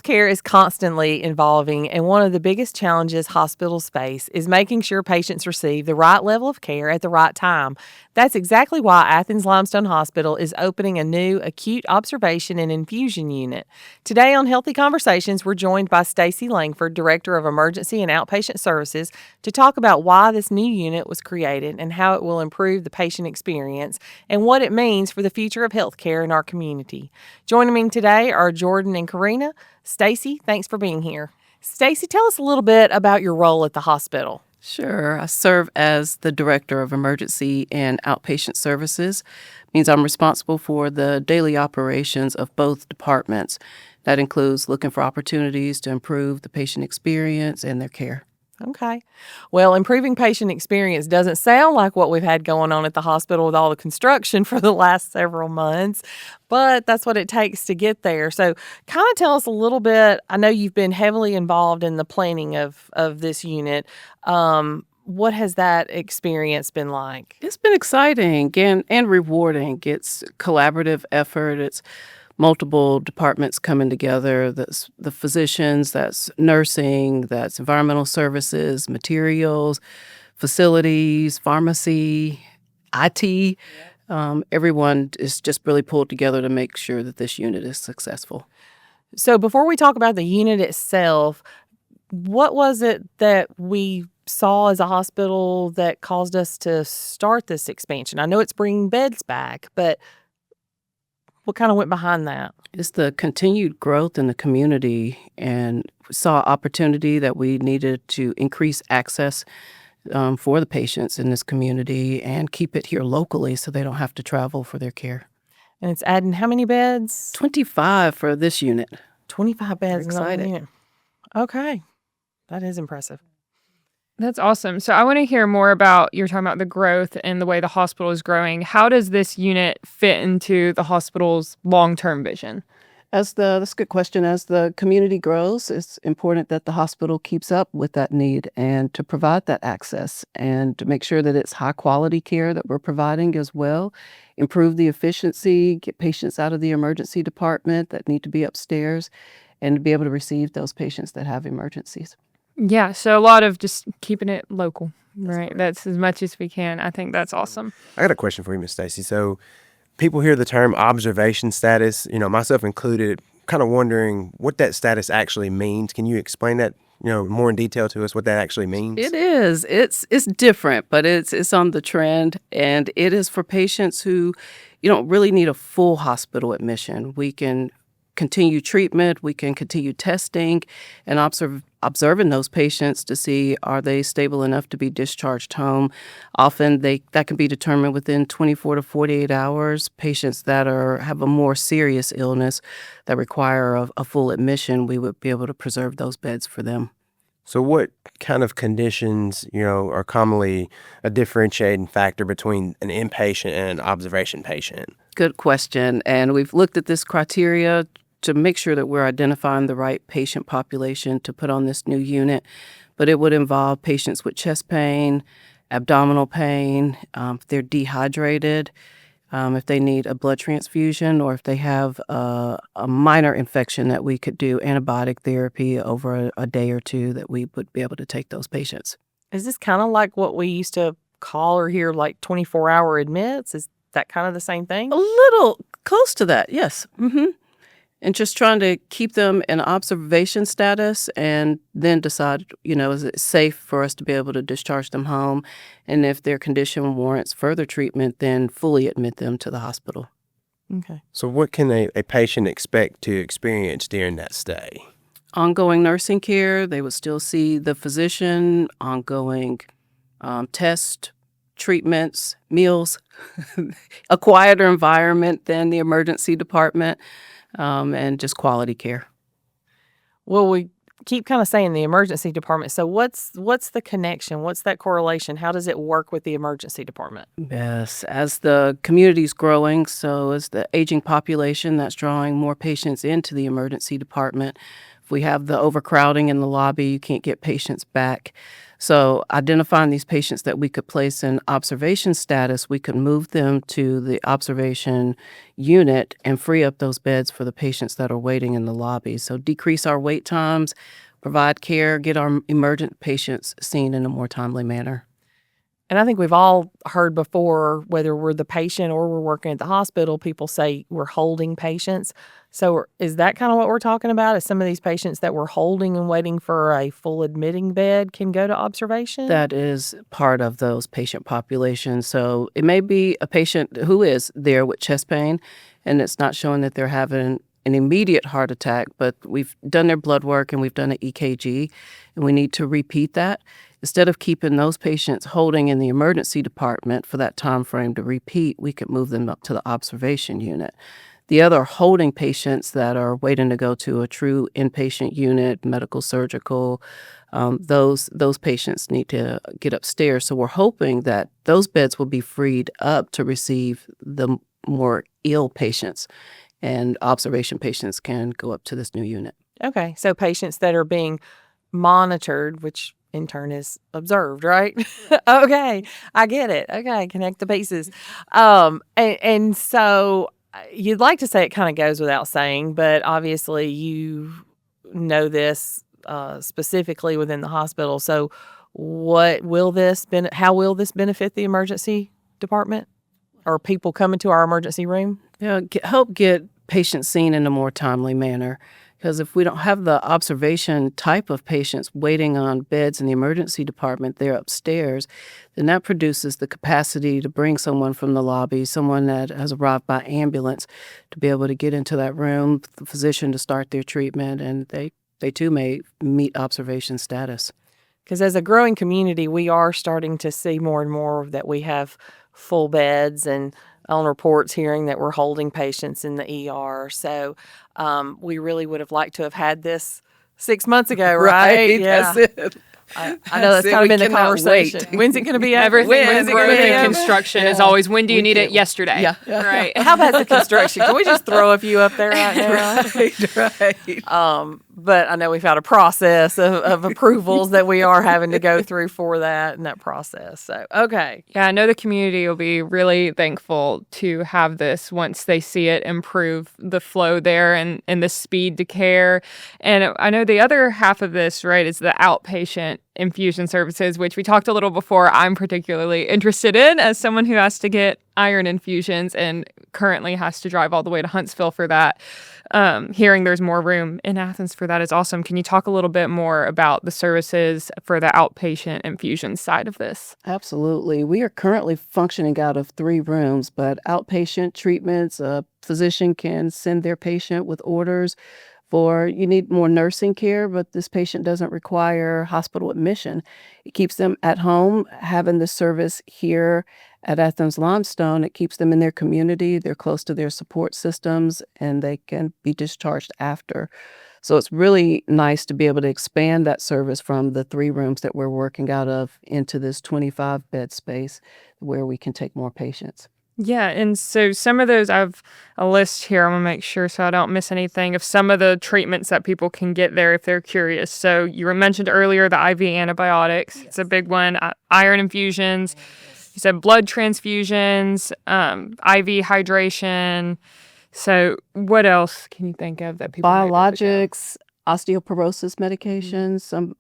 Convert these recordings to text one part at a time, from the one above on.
Healthcare is constantly evolving, and one of the biggest challenges hospitals face is making sure patients receive the right level of care at the right time. That's exactly why Athens-Limestone Hospital is opening a new Acute Observation and Infusion Unit. Today on Healthy Conversations, we're joined by Stacy Langford, Director of Emergency and Outpatient Services, to talk about why this new unit was created and how it will improve the patient experience and what it means for the future of healthcare in our community. Joining me today are Jordan and Carina. Stacy, thanks for being here. Stacy, tell us a little bit about your role at the hospital. Sure. I serve as the Director of Emergency and Outpatient Services. Means I'm responsible for the daily operations of both departments. That includes looking for opportunities to improve the patient experience and their care. Okay. Well, improving patient experience doesn't sound like what we've had going on at the hospital with all the construction for the last several months, but that's what it takes to get there. So kind of tell us a little bit. I know you've been heavily involved in the planning of this unit. What has that experience been like? It's been exciting and rewarding. It's collaborative effort. It's multiple departments coming together. That's the physicians, that's nursing, that's environmental services, materials, facilities, pharmacy, IT. Everyone is just really pulled together to make sure that this unit is successful. So before we talk about the unit itself, what was it that we saw as a hospital that caused us to start this expansion? I know it's bringing beds back, but what kind of went behind that? It's the continued growth in the community, and we saw opportunity that we needed to increase access for the patients in this community and keep it here locally so they don't have to travel for their care. And it's adding how many beds? 25 for this unit. 25 beds. Excited. Unit. Okay. That is impressive. That's awesome. So I want to hear more about, you're talking about the growth and the way the hospital is growing. How does this unit fit into the hospital's long-term vision? That's a good question. As the community grows, it's important that the hospital keeps up with that need and to provide that access and to make sure that it's high quality care that we're providing as well. Improve the efficiency, get patients out of the emergency department that need to be upstairs, and to be able to receive those patients that have emergencies. Yeah, so a lot of just keeping it local, right? That's as much as we can. I think that's awesome. I got a question for you, Miss Stacy. So people hear the term observation status, myself included, kind of wondering what that status actually means. Can you explain that, more in detail to us, what that actually means? It is. It's different, but it's on the trend, and it is for patients who, don't really need a full hospital admission. We can continue treatment, we can continue testing and observing those patients to see, are they stable enough to be discharged home. Often that can be determined within 24 to 48 hours. Patients that have a more serious illness that require a full admission, we would be able to preserve those beds for them. So what kind of conditions, are commonly a differentiating factor between an inpatient and an observation patient? Good question. And we've looked at this criteria to make sure that we're identifying the right patient population to put on this new unit. But it would involve patients with chest pain, abdominal pain, if they're dehydrated, if they need a blood transfusion, or if they have a minor infection that we could do antibiotic therapy over a day or two, that we would be able to take those patients. Is this kind of like what we used to call or hear like 24-hour admits? Is that kind of the same thing? A little close to that, yes. Mm-hmm. And just trying to keep them in observation status and then decide, is it safe for us to be able to discharge them home? And if their condition warrants further treatment, then fully admit them to the hospital. Okay. So what can a patient expect to experience during that stay? Ongoing nursing care. They would still see the physician, ongoing test, treatments, meals, a quieter environment than the emergency department. And just quality care. Well, we keep kind of saying the emergency department. So what's the connection? What's that correlation? How does it work with the emergency department? Yes, as the community's growing, so is the aging population that's drawing more patients into the emergency department. If we have the overcrowding in the lobby, you can't get patients back. So identifying these patients that we could place in observation status, we could move them to the observation unit and free up those beds for the patients that are waiting in the lobby. So decrease our wait times, provide care, get our emergent patients seen in a more timely manner. And I think we've all heard before, whether we're the patient or we're working at the hospital, people say we're holding patients. So is that kind of what we're talking about? Is some of these patients that we're holding and waiting for a full admitting bed can go to observation? That is part of those patient populations. So it may be a patient who is there with chest pain, and it's not showing that they're having an immediate heart attack, but we've done their blood work and we've done an EKG, and we need to repeat that. Instead of keeping those patients holding in the emergency department for that time frame to repeat, we could move them up to the observation unit. The other holding patients that are waiting to go to a true inpatient unit, medical, surgical, those patients need to get upstairs. So we're hoping that those beds will be freed up to receive the more ill patients, and observation patients can go up to this new unit. Okay. So patients that are being monitored, which in turn is observed, right? Okay. I get it. Okay. Connect the pieces. And so you'd like to say it kind of goes without saying, but obviously you know this specifically within the hospital. So how will this benefit the emergency department or people coming to our emergency room? Yeah, help get patients seen in a more timely manner. Because if we don't have the observation type of patients waiting on beds in the emergency department, they're upstairs, then that produces the capacity to bring someone from the lobby, someone that has arrived by ambulance, to be able to get into that room, the physician to start their treatment, and they too may meet observation status. Because as a growing community, we are starting to see more and more that we have full beds, and on reports hearing that we're holding patients in the ER. So we really would have liked to have had this 6 months ago, right? Yeah. That's it. I know that's kind of been the conversation. Wait. When's it going to be? Everything with growth and construction is always, when do you need it? can't- Yesterday. Yeah. Right. How about the construction? Can we just throw a few up there right now? Right. But I know we've had a process of approvals that we are having to go through for that and that process. So, okay. Yeah, I know the community will be really thankful to have this once they see it improve the flow there and the speed to care. And I know the other half of this, right, is the outpatient infusion services, which we talked a little before. I'm particularly interested in as someone who has to get iron infusions and currently has to drive all the way to Huntsville for that. Hearing there's more room in Athens for that is awesome. Can you talk a little bit more about the services for the outpatient infusion side of this? Absolutely. We are currently functioning out of 3 rooms, but outpatient treatments, a physician can send their patient with orders for, you need more nursing care, but this patient doesn't require hospital admission. It keeps them at home, having the service here at Athens-Limestone. It keeps them in their community. They're close to their support systems, and they can be discharged after. So it's really nice to be able to expand that service from the 3 rooms that we're working out of into this 25-bed space where we can take more patients. Yeah, and so some of those, I have a list here. I'm going to make sure so I don't miss anything of some of the treatments that people can get there if they're curious. So you were mentioned earlier the IV antibiotics. Yes. It's a big one. Iron infusions. Yes. You said blood transfusions, IV hydration. So what else can you think of that people Biologics, osteoporosis medications. Some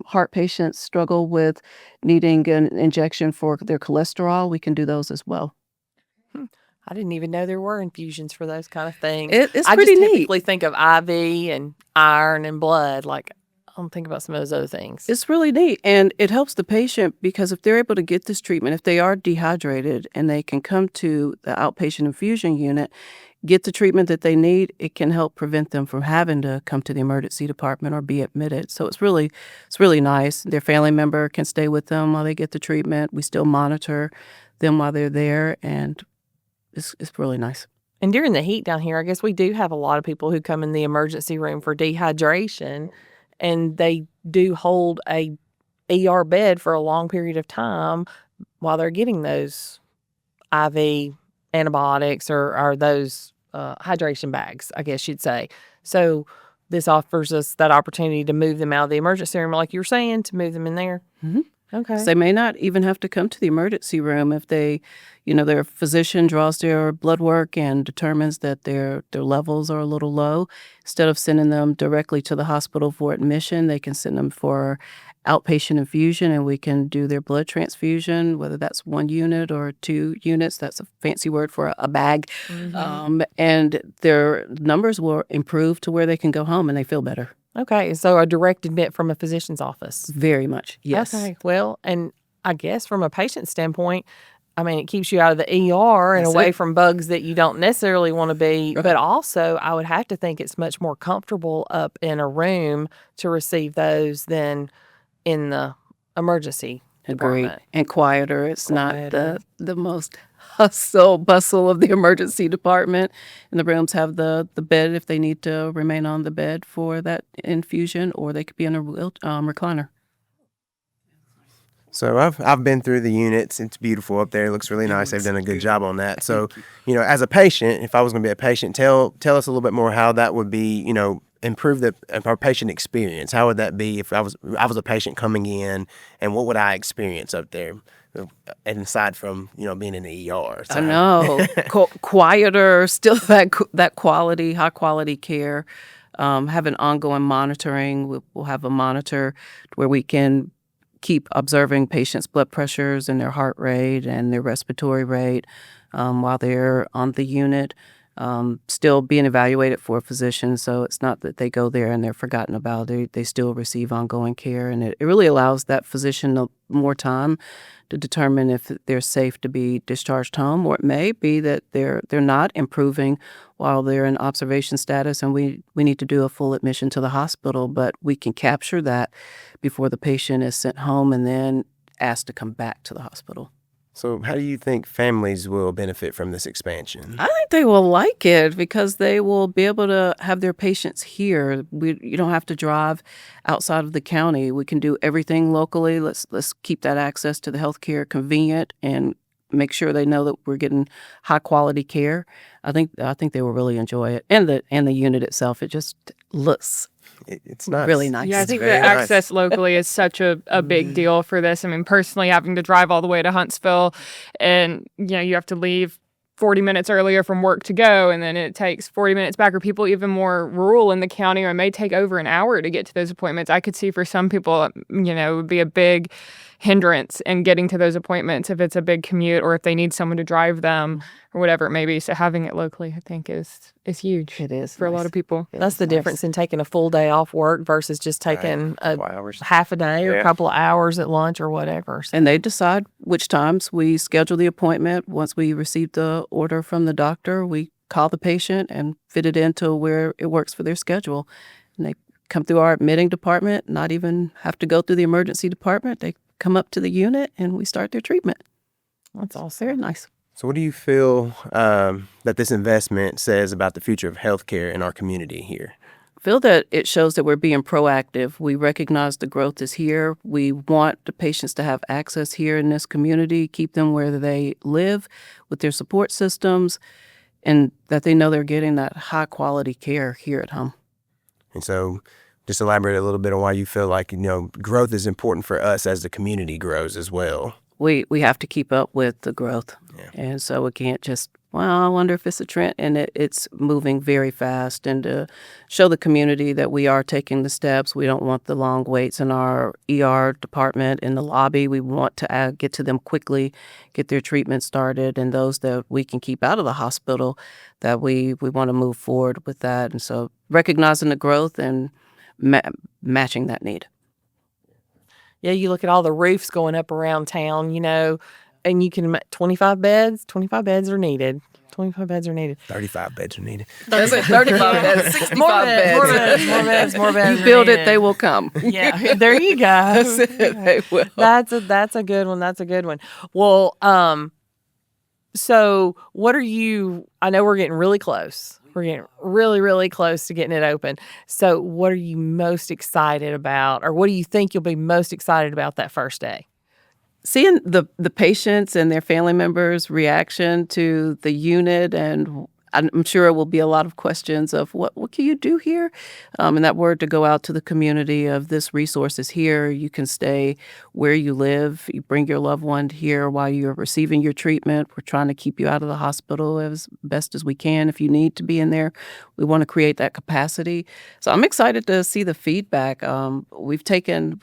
heart patients struggle with needing an injection for their cholesterol. We can do those as well. I didn't even know there were infusions for those kind of things. It's I pretty just neat. typically think of IV and iron and blood. Like, I don't think about some of those other things. It's really neat, and it helps the patient because if they're able to get this treatment, if they are dehydrated and they can come to the outpatient infusion unit, get the treatment that they need, it can help prevent them from having to come to the emergency department or be admitted. So it's really nice. Their family member can stay with them while they get the treatment. We still monitor them while they're there, and it's really nice. And during the heat down here, I guess we do have a lot of people who come in the emergency room for dehydration, and they do hold a ER bed for a long period of time while they're getting those IV antibiotics or those hydration bags, I guess you'd say. So this offers us that opportunity to move them out of the emergency room, like you were saying, to move them in there. Mm-hmm. Okay. 'Cause they may not even have to come to the emergency room if they, their physician draws their blood work and determines that their levels are a little low. Instead of sending them directly to the hospital for admission, they can send them for outpatient infusion, and we can do their blood transfusion, whether that's 1 unit or 2 units. That's a fancy word for a bag. And their numbers will improve to where they can go home and they feel better. Okay. So a direct admit from a physician's office. Very much, yes. Okay. Well, and I guess from a patient standpoint, I mean, it keeps you out of the ER and That's away it. from bugs that you don't necessarily want to be. But also, I would have to think it's much more comfortable up in a room to receive those than in the emergency Agree. department. And quieter. It's Quieter. not the most hustle bustle of the emergency department. And the rooms have the bed if they need to remain on the bed for that infusion, or they could be in a recliner. So I've been through the units. It's beautiful up there. It looks really nice. They've done a good job on that. So, as a patient, if I was going to be a patient, tell us a little bit more how that would be, improve our patient experience. How would that be if I was a patient coming in, and what would I experience up there? And aside from, being in the ER. So. I know. Quieter, still that quality, high quality care. Having ongoing monitoring. We'll have a monitor where we can keep observing patients' blood pressures and their heart rate and their respiratory rate while they're on the unit. Still being evaluated for a physician, so it's not that they go there and they're forgotten about. They still receive ongoing care, and it really allows that physician more time to determine if they're safe to be discharged home, or it may be that they're not improving while they're in observation status, and we need to do a full admission to the hospital. But we can capture that before the patient is sent home and then asked to come back to the hospital. So how do you think families will benefit from this expansion? I think they will like it because they will be able to have their patients here. You don't have to drive outside of the county. We can do everything locally. Let's keep that access to the healthcare convenient and make sure they know that we're getting high quality care. I think they will really enjoy it, and the unit itself. It just looks It's nice. really nice. Yeah, I It's think the very nice. access locally is such a big deal for this. I mean, personally, having to drive all the way to Huntsville, and you have to leave 40 minutes earlier from work to go, and then it takes 40 minutes back. Or people even more rural in the county, or it may take over an hour to get to those appointments. I could see for some people, it would be a big hindrance in getting to those appointments if it's a big commute, or if they need someone to drive them, or whatever it may be. So having it locally, I think, is huge. It is for a lot nice. of people. That's the difference in taking a full day off work versus just taking a Couple hours. half a day or Yeah. a couple of hours at lunch or whatever. So, And they decide which times we schedule the appointment. Once we receive the order from the doctor, we call the patient and fit it into where it works for their schedule. And they come through our admitting department, not even have to go through the emergency department. They come up to the unit and we start their treatment. that's awesome. Very nice. So what do you feel that this investment says about the future of healthcare in our community here? Feel that it shows that we're being proactive. We recognize the growth is here. We want the patients to have access here in this community, keep them where they live with their support systems, and that they know they're getting that high quality care here at home. And so just elaborate a little bit on why you feel like, growth is important for us as the community grows as well. We have to keep up with the growth. Yeah. And so we can't just, I wonder if it's a trend. And it's moving very fast. And to show the community that we are taking the steps, we don't want the long waits in our ER department in the lobby. We want to get to them quickly, get their treatment started. And those that we can keep out of the hospital, that we want to move forward with that. And so recognizing the growth and matching that need. Yeah, you look at all the roofs going up around town, and you can 25 beds. 25 beds are needed. 25 beds are needed. 35 beds are needed. 35 beds, 65 More beds. You build it, they will come. Yeah, there you go. They will. That's a good one. That's a good one. Well, so what are you? I know we're getting really close. We're getting really, really close to getting it open. So what are you most excited about, or what do you think you'll be most excited about that first day? Seeing the patients and their family members' reaction to the unit, and I'm sure it will be a lot of questions of what can you do here? And that word to go out to the community of this resource is here. You can stay where you live. You bring your loved one here while you're receiving your treatment. We're trying to keep you out of the hospital as best as we can. If you need to be in there, we want to create that capacity. So I'm excited to see the feedback. We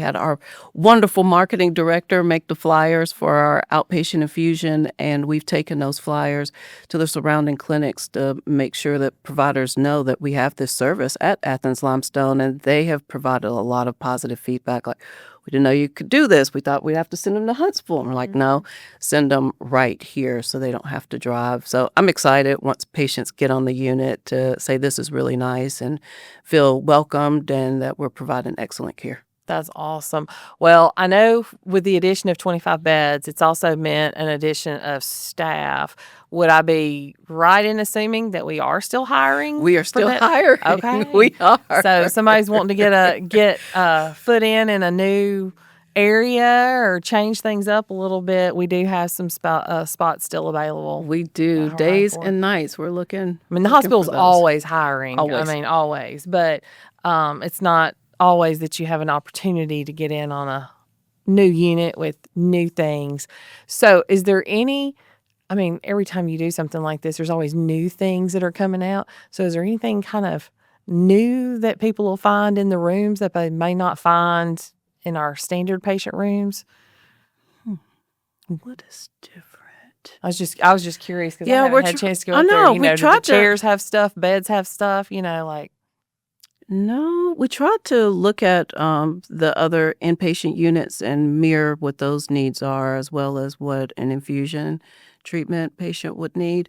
had our wonderful marketing director make the flyers for our outpatient infusion, and we've taken those flyers to the surrounding clinics to make sure that providers know that we have this service at Athens-Limestone, and they have provided a lot of positive feedback. Like, we didn't know you could do this. We thought we'd have to send them to Huntsville. And we're like, no, send them right here so they don't have to drive. So I'm excited once patients get on the unit to say this is really nice and feel welcomed and that we're providing excellent care. That's awesome. Well, I know with the addition of 25 beds, it's also meant an addition of staff. Would I be right in assuming that we are still hiring? We are still hiring. Okay. We are. So somebody's wanting to get a foot in a new area or change things up a little bit. We do have some spots still available. We do. Days and nights. We're looking. I mean, the hospital's always hiring. Always. I mean, always. But it's not always that you have an opportunity to get in on a new unit with new things. So is there every time you do something like this, there's always new things that are coming out. So is there anything kind of new that people will find in the rooms that they may not find in our standard patient rooms? What is different? I was just curious because I haven't had a chance to go I up know. there. We Do the chairs have stuff, beds have stuff, like. No, we tried to look at the other inpatient units and mirror what those needs are, as well as what an infusion treatment patient would need.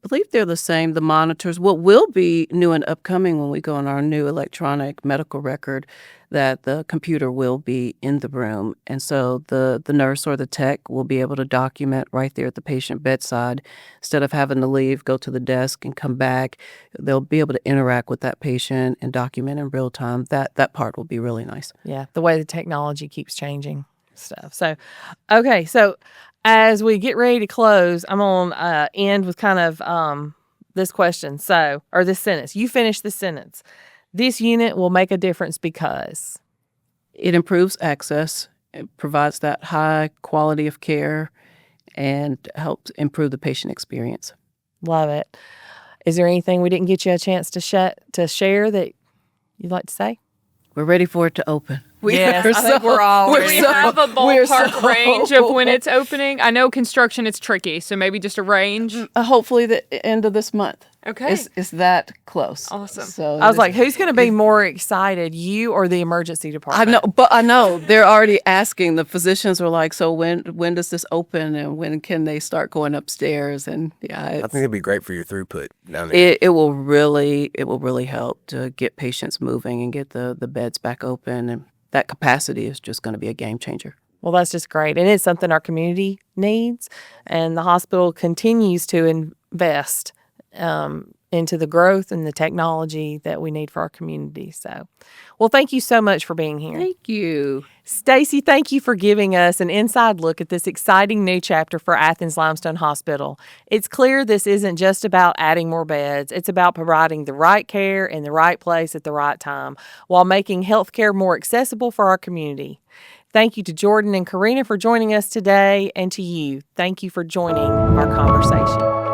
I believe they're the same. The monitors, what will be new and upcoming when we go on our new electronic medical record, that the computer will be in the room. And so the nurse or the tech will be able to document right there at the patient bedside. Instead of having to leave, go to the desk and come back, they'll be able to interact with that patient and document in real time. That part will be really nice. Yeah, the way the technology keeps changing stuff. So, okay, so as we get ready to close, I'm going to end with kind of this question. Or this sentence. You finish the sentence. This unit will make a difference because it improves access, it provides that high quality of care, and helps improve the patient experience. Love it. Is there anything we didn't get you a chance to share that you'd like to say? We're ready for it to open. Yes, I think we're all Do ready. we have a ballpark range of when it's opening? I know construction is tricky, so maybe just a range. Hopefully the end of this month. Okay. It's that close. Awesome. So I was like, who's going to be more excited, you or the emergency department? I know. They're already asking. The physicians are like, so when does this open and when can they start going upstairs? And I think it'd be great for your throughput down there. It will really help to get patients moving and get the beds back open, and that capacity is just going to be a game changer. Well, that's just great. And it's something our community needs, and the hospital continues to invest into the growth and the technology that we need for our community. So, well, thank you so much for being here. Thank you. Stacy, thank you for giving us an inside look at this exciting new chapter for Athens-Limestone Hospital. It's clear this isn't just about adding more beds. It's about providing the right care in the right place at the right time while making healthcare more accessible for our community. Thank you to Jordan and Carina for joining us today, and to you, thank you for joining our conversation.